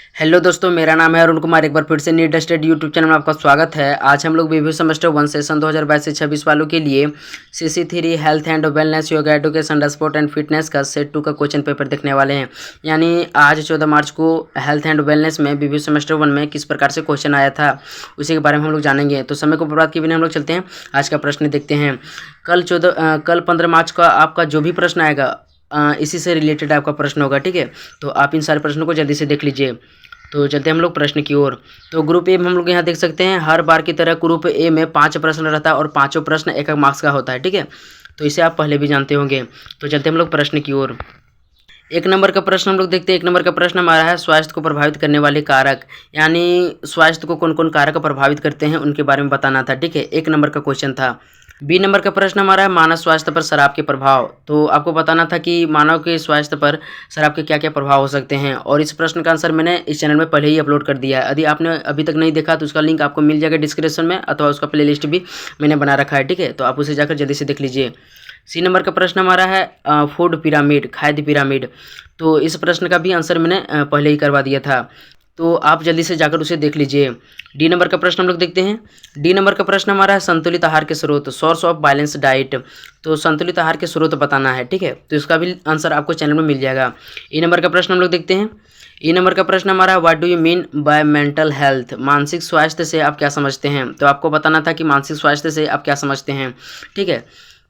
Hello दोस्तों, मेरा नाम है अरुण कुमार। एक बार फिर से नीट टेस्टेड यूट्यूब चैनल में आपका स्वागत है। आज हम लोग रिव्यू सेमेस्टर 1 सेशन 2022 से 26 वालों के लिए CC3 health and wellness yoga education sport and fitness का सेट 2 का क्वेश्चन पेपर देखने वाले हैं। यानी आज 14 मार्च को हेल्थ एंड वेलनेस में रिव्यू सेमेस्टर 1 में किस प्रकार से क्वेश्चन आया था उसी के बारे में हम लोग जानेंगे। तो समय को बर्बाद किए बिना हम लोग चलते हैं, आज का प्रश्न देखते हैं। कल 15 मार्च का आपका जो भी प्रश्न आएगा इसी से रिलेटेड आपका प्रश्न होगा, ठीक है। तो आप इन सारे प्रश्नों को जल्दी से देख लीजिए। तो चलते हैं हम लोग प्रश्न की ओर। तो ग्रुप ए में हम लोग यहाँ देख सकते हैं, हर बार की तरह ग्रुप ए में 5 प्रश्न रहता है और पाँचों प्रश्न 1 मार्क्स का होता है, ठीक है। तो इसे आप पहले भी जानते होंगे। तो चलते हैं हम लोग प्रश्न की ओर। 1 नंबर का प्रश्न हम लोग देखते हैं। 1 नंबर का प्रश्न हमारा है स्वास्थ्य को प्रभावित करने वाले कारक, यानी स्वास्थ्य को कौन कौन कारक प्रभावित करते हैं उनके बारे में बताना था, ठीक है। 1 नंबर का क्वेश्चन था। बी नंबर का प्रश्न हमारा है मानव स्वास्थ्य पर शराब के प्रभाव। तो आपको बताना था कि मानव के स्वास्थ्य पर शराब के क्या क्या प्रभाव हो सकते हैं, और इस प्रश्न का आंसर मैंने इस चैनल में पहले ही अपलोड कर दिया है। यदि आपने अभी तक नहीं देखा तो उसका लिंक आपको मिल जाएगा डिस्क्रिप्शन में, अथवा उसका प्लेलिस्ट भी मैंने बना रखा है, ठीक है। तो आप उसे जाकर जल्दी से देख लीजिए। सी नंबर का प्रश्न हमारा है फूड पिरामिड, खाद्य पिरामिड। तो इस प्रश्न का भी आंसर मैंने पहले ही करवा दिया था, तो आप जल्दी से जाकर उसे देख लीजिए। डी नंबर का प्रश्न हम लोग देखते हैं। डी नंबर का प्रश्न हमारा है संतुलित आहार के स्रोत, सोर्स ऑफ बैलेंस डाइट। तो संतुलित आहार के स्रोत बताना है, ठीक है। तो इसका भी आंसर आपको चैनल में मिल जाएगा। ई नंबर का प्रश्न हम लोग देखते हैं। ई नंबर का प्रश्न हमारा है what do you mean by mental health, मानसिक स्वास्थ्य से आप क्या समझते हैं। तो आपको बताना था कि मानसिक स्वास्थ्य से आप क्या समझते हैं, ठीक है।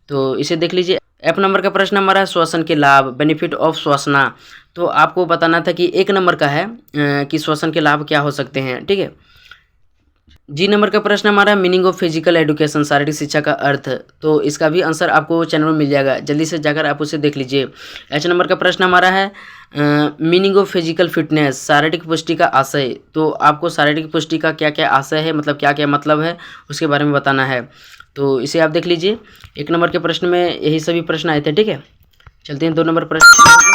तो इसे देख लीजिए। एफ नंबर का प्रश्न हमारा है श्वसन के लाभ, बेनिफिट ऑफ श्वसना। तो आपको बताना था कि 1 नंबर का है कि श्वसन के लाभ क्या हो सकते हैं, ठीक है। जी नंबर का प्रश्न हमारा मीनिंग ऑफ फिजिकल एजुकेशन, शारीरिक शिक्षा का अर्थ। तो इसका भी आंसर आपको चैनल में मिल जाएगा, जल्दी से जाकर आप उसे देख लीजिए। एच नंबर का प्रश्न हमारा है मीनिंग ऑफ फिजिकल फिटनेस, शारीरिक पुष्टि का आशय। तो आपको शारीरिक पुष्टि का क्या क्या आशय है, मतलब क्या क्या मतलब है, उसके बारे में बताना है। तो इसे आप देख लीजिए। 1 नंबर के प्रश्न में यही सभी प्रश्न आए थे, ठीक है। चलते हैं 2 नंबर प्रश्न।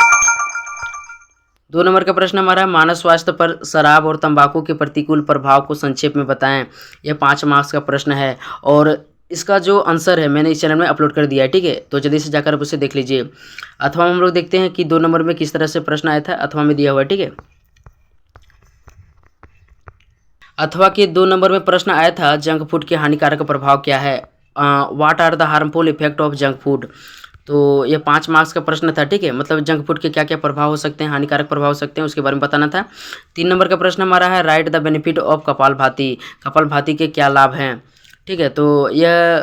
2 नंबर का प्रश्न हमारा है मानव स्वास्थ्य पर शराब और तंबाकू के प्रतिकूल प्रभाव को संक्षेप में बताएं। यह 5 मार्क्स का प्रश्न है, और इसका जो आंसर है मैंने इस चैनल में अपलोड कर दिया है, ठीक है। तो जल्दी से जाकर आप उसे देख लीजिए। अथवा हम लोग देखते हैं कि 2 नंबर में किस तरह से प्रश्न आया था, अथवा में दिया हुआ है, ठीक है। अथवा के 2 नंबर में प्रश्न आया था जंक फूड के हानिकारक प्रभाव क्या है, what are the harmful effect of junk food. तो ये 5 मार्क्स का प्रश्न था, ठीक है। मतलब जंक फूड के क्या क्या प्रभाव हो सकते हैं, हानिकारक प्रभाव हो सकते हैं, उसके बारे में बताना था। 3 नंबर का प्रश्न हमारा है right the benefit of kapalbhati, kapalbhati के क्या लाभ हैं, ठीक है। तो यह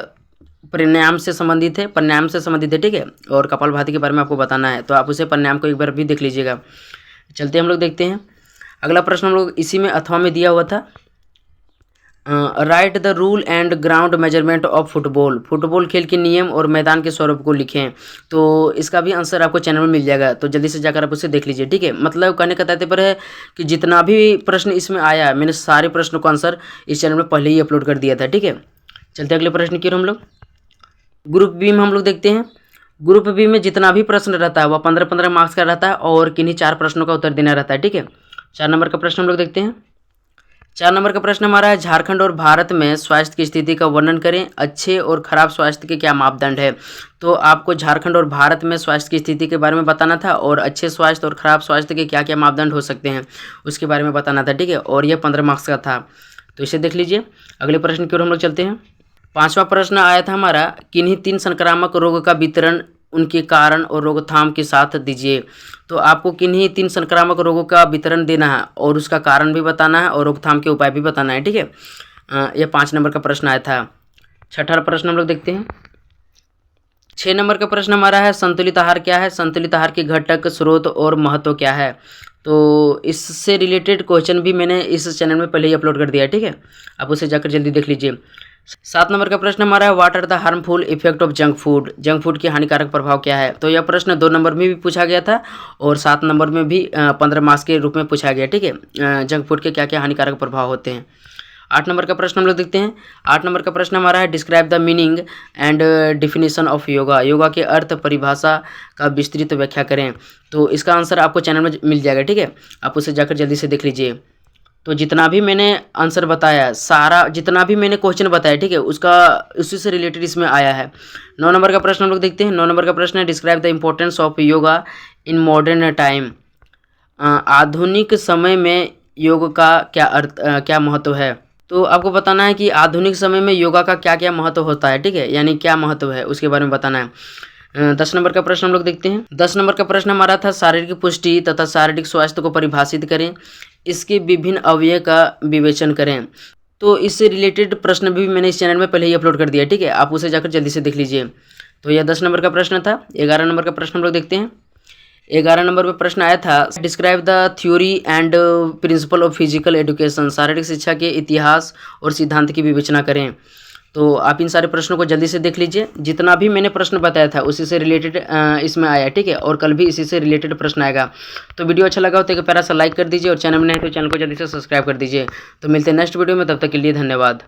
प्राणायाम से संबंधित है, प्राणायाम से संबंधित है, ठीक है। और कपालभाति के बारे में आपको बताना है, तो आप उसे प्राणायाम को एक बार भी देख लीजिएगा। चलते हम लोग देखते हैं। अगला प्रश्न हम लोग इसी में अथवा में दिया हुआ था, right the rule and ground measurement of football, football खेल के नियम और मैदान के स्वरूप को लिखें। तो इसका भी आंसर आपको चैनल में मिल जाएगा, तो जल्दी से जाकर आप उसे देख लीजिए, ठीक है। मतलब कहने का तात्पर्य है कि जितना भी प्रश्न इसमें आया मैंने सारे प्रश्नों का आंसर इस चैनल में पहले ही अपलोड कर दिया था, ठीक है। चलते अगले प्रश्न की ओर हम लोग। ग्रुप बी में हम लोग देखते हैं। ग्रुप बी में जितना भी प्रश्न रहता है वह 15-15 मार्क्स का रहता है, और किन्हीं 4 प्रश्नों का उत्तर देना रहता है, ठीक है। 4 नंबर का प्रश्न हम लोग देखते हैं। 4 नंबर का प्रश्न हमारा है झारखंड और भारत में स्वास्थ्य की स्थिति का वर्णन करें, अच्छे और खराब स्वास्थ्य के क्या मापदंड है। तो आपको झारखंड और भारत में स्वास्थ्य की स्थिति के बारे में बताना था, और अच्छे स्वास्थ्य और खराब स्वास्थ्य के क्या क्या मापदंड हो सकते हैं उसके बारे में बताना था, ठीक है। और यह 15 मार्क्स का था, तो इसे देख लीजिए। अगले प्रश्न की ओर हम लोग चलते हैं। 5वां प्रश्न आया था हमारा किन्हीं 3 संक्रामक रोग का वितरण, उनके कारण और रोकथाम के साथ दीजिए। तो आपको किन्हीं 3 संक्रामक रोगों का वितरण देना है, और उसका कारण भी बताना है, और रोकथाम के उपाय भी बताना है, ठीक है। यह 5 नंबर का प्रश्न आया था। 6ठा प्रश्न हम लोग देखते हैं। 6 नंबर का प्रश्न हमारा है संतुलित आहार क्या है, संतुलित आहार के घटक, स्रोत और महत्व क्या है। तो इससे रिलेटेड क्वेश्चन भी मैंने इस चैनल में पहले ही अपलोड कर दिया है, ठीक है। आप उसे जाकर जल्दी देख लीजिए। 7 नंबर का प्रश्न हमारा है what are the harmful effect of junk food, junk food के हानिकारक प्रभाव क्या है। तो यह प्रश्न 2 नंबर में भी पूछा गया था, और 7 नंबर में भी 15 मार्क्स के रूप में पूछा गया, ठीक है। जंक फूड के क्या क्या हानिकारक प्रभाव होते हैं। 8 नंबर का प्रश्न हम लोग देखते हैं। 8 नंबर का प्रश्न हमारा है describe the meaning and definition of yoga, yoga के अर्थ परिभाषा का विस्तृत व्याख्या करें। तो इसका आंसर आपको चैनल में मिल जाएगा, ठीक है। आप उसे जाकर जल्दी से देख लीजिए। तो जितना भी मैंने आंसर बताया, सारा जितना भी मैंने क्वेश्चन बताया, ठीक है, उसका उसी से रिलेटेड इसमें आया है। 9 नंबर का प्रश्न हम लोग देखते हैं। 9 नंबर का प्रश्न है describe the importance of yoga in modern time, आधुनिक समय में योग का क्या महत्व है। तो आपको बताना है कि आधुनिक समय में योगा का क्या क्या महत्व होता है, ठीक है, यानी क्या महत्व है उसके बारे में बताना है। 10 नंबर का प्रश्न हम लोग देखते हैं। 10 नंबर का प्रश्न हमारा था शारीरिक पुष्टि तथा शारीरिक स्वास्थ्य को परिभाषित करें, इसके विभिन्न अवयव का विवेचन करें। तो इससे रिलेटेड प्रश्न भी मैंने इस चैनल में पहले ही अपलोड कर दिया, ठीक है, आप उसे जाकर जल्दी से देख लीजिए। तो यह 10 नंबर का प्रश्न था। 11 नंबर का प्रश्न हम लोग देखते हैं। 11 नंबर पे प्रश्न आया था, describe the theory and principle of physical education, शारीरिक शिक्षा के इतिहास और सिद्धांत की विवेचना करें। तो आप इन सारे प्रश्नों को जल्दी से देख लीजिए। जितना भी मैंने प्रश्न बताया था उसी से रिलेटेड इसमें आया, ठीक है, और कल भी इसी से रिलेटेड प्रश्न आएगा। तो वीडियो अच्छा लगा हो तो एक प्यारा सा लाइक कर दीजिए और चैनल में नहीं तो चैनल को जल्दी से सब्सक्राइब कर दीजिए। तो मिलते हैं नेक्स्ट वीडियो में, तब तक के लिए धन्यवाद।